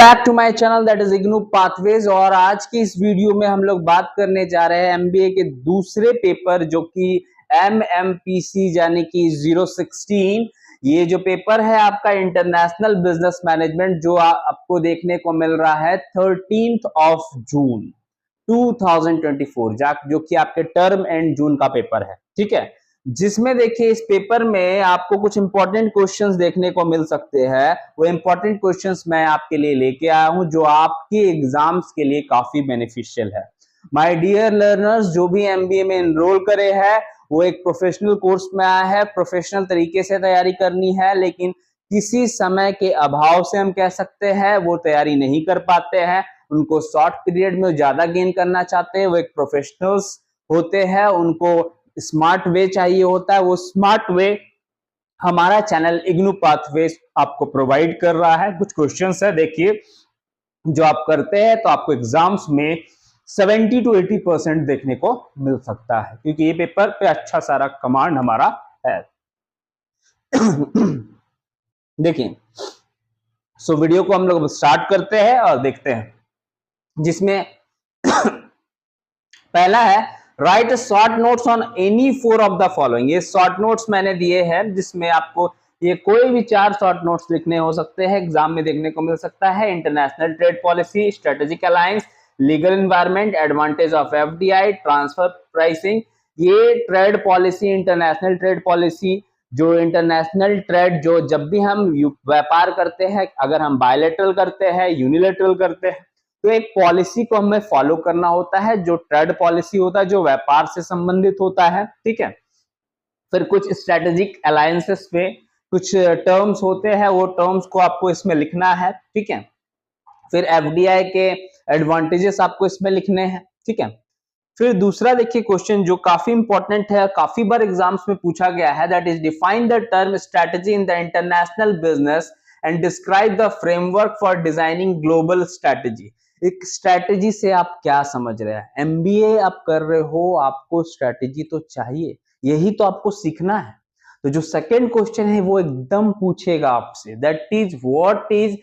Back to my channel that is IGNOU pathways. और आज की इस वीडियो में हम लोग बात करने जा रहे हैं एमबीए के दूसरे पेपर जो कि एमएमपीसी यानी कि 016। ये जो पेपर है आपका इंटरनेशनल बिजनेस मैनेजमेंट जो आपको देखने को मिल रहा है 13 जून 2024 जो कि आपके टर्म एंड जून का पेपर है। ठीक है, जिसमें देखिए इस पेपर में आपको कुछ इंपॉर्टेंट क्वेश्चंस देखने को मिल सकते हैं। वो इंपॉर्टेंट क्वेश्चंस मैं आपके लिए लेके आया हूं जो आपके एग्जाम्स के लिए काफी बेनिफिशियल है। माय डियर लर्नर्स, जो भी एमबीए में एनरोल करे हैं वो एक प्रोफेशनल कोर्स में आया है, प्रोफेशनल तरीके से तैयारी करनी है, लेकिन किसी समय के अभाव से हम कह सकते हैं वो तैयारी नहीं कर पाते हैं। उनको शॉर्ट पीरियड में ज्यादा गेन करना चाहते हैं, वो एक प्रोफेशनल्स होते हैं, उनको स्मार्ट वे चाहिए होता है। वो स्मार्ट वे हमारा चैनल इग्नू पाथवेज आपको प्रोवाइड कर रहा है। कुछ क्वेश्चंस है, देखिए जो आप करते हैं तो आपको एग्जाम्स में 70 to 80% देखने को मिल सकता है, क्योंकि ये पेपर पे अच्छा सारा कमांड हमारा है। देखिए, सो वीडियो को हम लोग स्टार्ट करते हैं और देखते हैं, जिसमें पहला है right short notes on any four of the following. ये शॉर्ट नोट्स मैंने दिए हैं, जिसमें आपको ये कोई भी 4 शॉर्ट नोट्स लिखने हो सकते हैं, एग्जाम में देखने को मिल सकता है। International trade policy, strategic alliance, legal environment, advantage of FDI, transfer pricing. ये trade policy, international trade policy, जो इंटरनेशनल ट्रेड जो जब भी हम व्यापार करते हैं, अगर हम बायलैटरल करते हैं, यूनिलैटरल करते हैं, तो एक पॉलिसी को हमें फॉलो करना होता है जो ट्रेड पॉलिसी होता है, जो व्यापार से संबंधित होता है। ठीक है, फिर कुछ स्ट्रेटेजिक अलायंसेस पे कुछ टर्म्स होते हैं, वो टर्म्स को आपको इसमें लिखना है। ठीक है, फिर एफडीआई के एडवांटेजेस आपको इसमें लिखने हैं। ठीक है, फिर दूसरा देखिए क्वेश्चन जो काफी इंपॉर्टेंट है, काफी बार एग्जाम्स में पूछा गया है, that is define the term strategy in the international business and describe the framework for designing global strategy. एक स्ट्रेटेजी से आप क्या समझ रहे हैं? एमबीए आप कर रहे हो, आपको स्ट्रेटेजी तो चाहिए, यही तो आपको सीखना है। तो जो सेकंड क्वेश्चन है वो एकदम पूछेगा आपसे, that is what is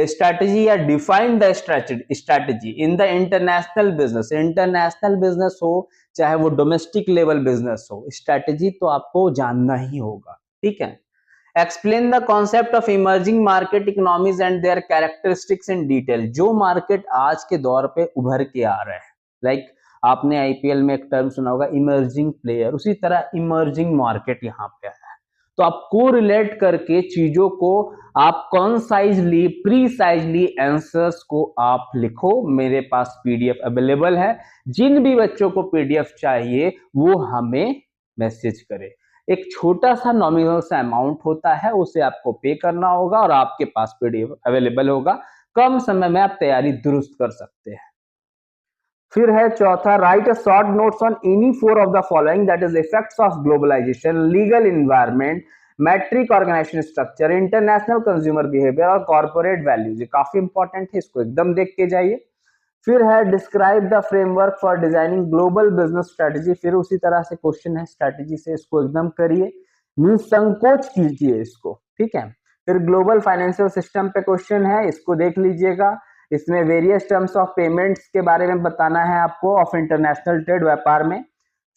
strategy या define the strategy in the international business. International business हो चाहे वो डोमेस्टिक लेवल बिजनेस हो, स्ट्रेटेजी तो आपको जानना ही होगा। ठीक है, explain the concept of emerging market economies and their characteristics in detail. जो मार्केट आज के दौर पे उभर के आ रहे हैं, लाइक आपने आईपीएल में एक टर्म सुना होगा इमर्जिंग प्लेयर, उसी तरह इमर्जिंग मार्केट यहाँ पे आया है। तो आप कोरिलेट करके चीजों को आप कॉन्साइजली, प्रीसाइजली आंसर्स को आप लिखो। मेरे पास पीडीएफ अवेलेबल है, जिन भी बच्चों को पीडीएफ चाहिए वो हमें मैसेज करे। एक छोटा सा नॉमिनल सा अमाउंट होता है, उसे आपको पे करना होगा और आपके पास पीडीएफ अवेलेबल होगा। कम समय में आप तैयारी दुरुस्त कर सकते हैं। फिर है चौथा, write a short notes on any four of the following, that is effects of globalisation, legal environment, matrix organisation structure, international consumer behaviour और कॉर्पोरेट वैल्यूज। ये काफी इंपॉर्टेंट है, इसको एकदम देख के जाइए। फिर है describe the framework for designing global business strategy. फिर उसी तरह से क्वेश्चन है स्ट्रेटेजी से, इसको एकदम करिए, निसंकोच कीजिए इसको। ठीक है, फिर ग्लोबल फाइनेंशियल सिस्टम पे क्वेश्चन है, इसको देख लीजिएगा। इसमें वेरियस टर्म्स ऑफ पेमेंट्स के बारे में बताना है आपको, ऑफ इंटरनेशनल ट्रेड, व्यापार में।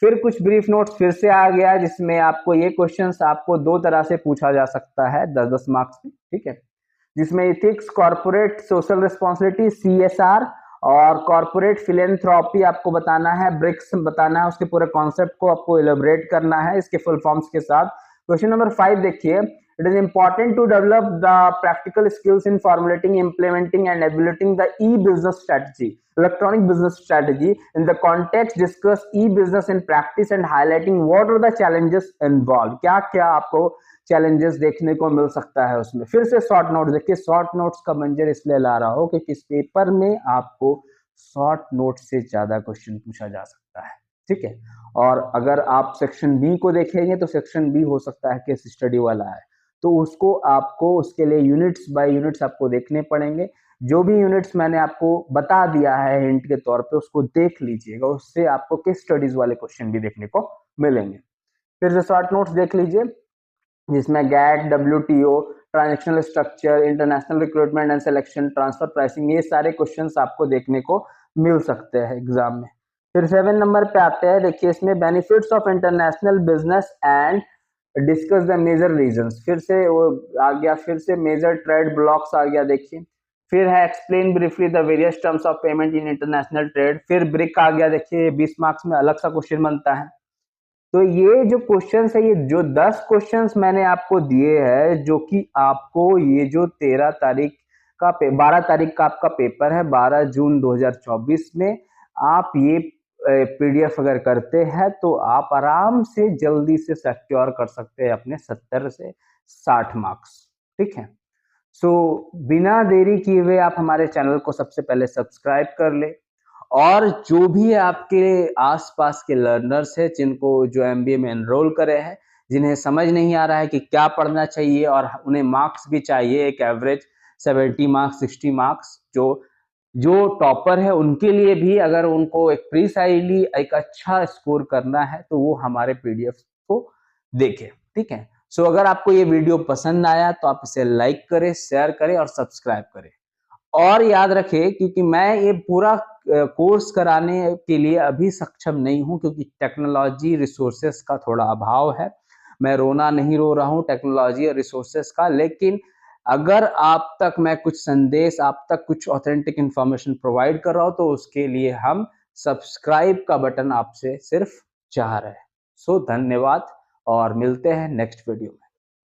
फिर कुछ ब्रीफ नोट्स फिर से आ गया, जिसमें आपको ये क्वेश्चंस आपको दो तरह से पूछा जा सकता है 10-10 मार्क्स में। ठीक है, जिसमें ethics, corporate social responsibility CSR और कॉर्पोरेट फिलेंथ्रॉपी आपको बताना है, ब्रिक्स बताना है, उसके पूरे कॉन्सेप्ट को आपको एलोबरेट करना है इसके फुल फॉर्म्स के साथ। क्वेश्चन नंबर 5 देखिए, it is important to develop the practical skills in formulating, implementing and evaluating the e business strategy, electronic business strategy in the context, discuss e business in practice and highlighting what are the challenges involve. क्या क्या आपको challenges देखने को मिल सकता है उसमें। फिर से शॉर्ट नोट देखिए, शॉर्ट नोट्स का मंजर इसलिए ला रहा हो क्योंकि इस पेपर में आपको शॉर्ट नोट से ज्यादा क्वेश्चन पूछा जा सकता है। ठीक है, और अगर आप सेक्शन बी को देखेंगे तो सेक्शन बी हो सकता है केस स्टडी वाला है, तो उसको आपको उसके लिए यूनिट्स बाय यूनिट्स आपको देखने पड़ेंगे। जो भी यूनिट्स मैंने आपको बता दिया है हिंट के तौर पे, उसको देख लीजिएगा, उससे आपको केस स्टडीज वाले क्वेश्चन भी देखने को मिलेंगे। फिर से शॉर्ट नोट्स देख लीजिए, जिसमें GATT, WTO, transactional structure, international recruitment and selection, transfer pricing, ये सारे क्वेश्चंस आपको देखने को मिल सकते हैं एग्जाम में। फिर 7 नंबर पे आते हैं, देखिए इसमें benefits of international business and discuss the major reasons, फिर से वो आ गया, फिर से मेजर ट्रेड ब्लॉक्स आ गया देखिए, फिर है explain briefly the various terms of payment in international trade, फिर ब्रिक आ गया, देखिए 20 मार्क्स में अलग सा क्वेश्चन बनता है। तो ये जो क्वेश्चंस है, ये जो 10 क्वेश्चंस मैंने आपको दिए हैं, जो कि आपको ये जो 13 तारीख का 12 तारीख का आपका पेपर है 12 जून 2024 में, आप ये पीडीएफ अगर करते हैं तो आप आराम से जल्दी से सिक्योर कर सकते हैं अपने 70 से 60 मार्क्स, ठीक है। सो बिना देरी किए हुए आप हमारे चैनल को सबसे पहले सब्सक्राइब कर ले, और जो भी आपके आसपास के लर्नर्स है जिनको जो एमबीए में एनरोल करे हैं, जिन्हें समझ नहीं आ रहा है कि क्या पढ़ना चाहिए और उन्हें मार्क्स भी चाहिए एक एवरेज 70 मार्क्स 60 मार्क्स, जो जो टॉपर है उनके लिए भी अगर उनको एक प्रीसाइजली एक अच्छा स्कोर करना है तो वो हमारे पीडीएफ को देखें, ठीक है। सो अगर आपको ये वीडियो पसंद आया तो आप इसे लाइक करें, शेयर करें और सब्सक्राइब करें। और याद रखें, क्योंकि मैं ये पूरा कोर्स कराने के लिए अभी सक्षम नहीं हूं, क्योंकि टेक्नोलॉजी रिसोर्सेस का थोड़ा अभाव है। मैं रोना नहीं रो रहा हूं टेक्नोलॉजी और रिसोर्सेस का, लेकिन अगर आप तक मैं कुछ संदेश, आप तक कुछ ऑथेंटिक इंफॉर्मेशन प्रोवाइड कर रहा हूं, तो उसके लिए हम सब्सक्राइब का बटन आपसे सिर्फ चाह रहे हैं। सो धन्यवाद और मिलते हैं नेक्स्ट वीडियो में।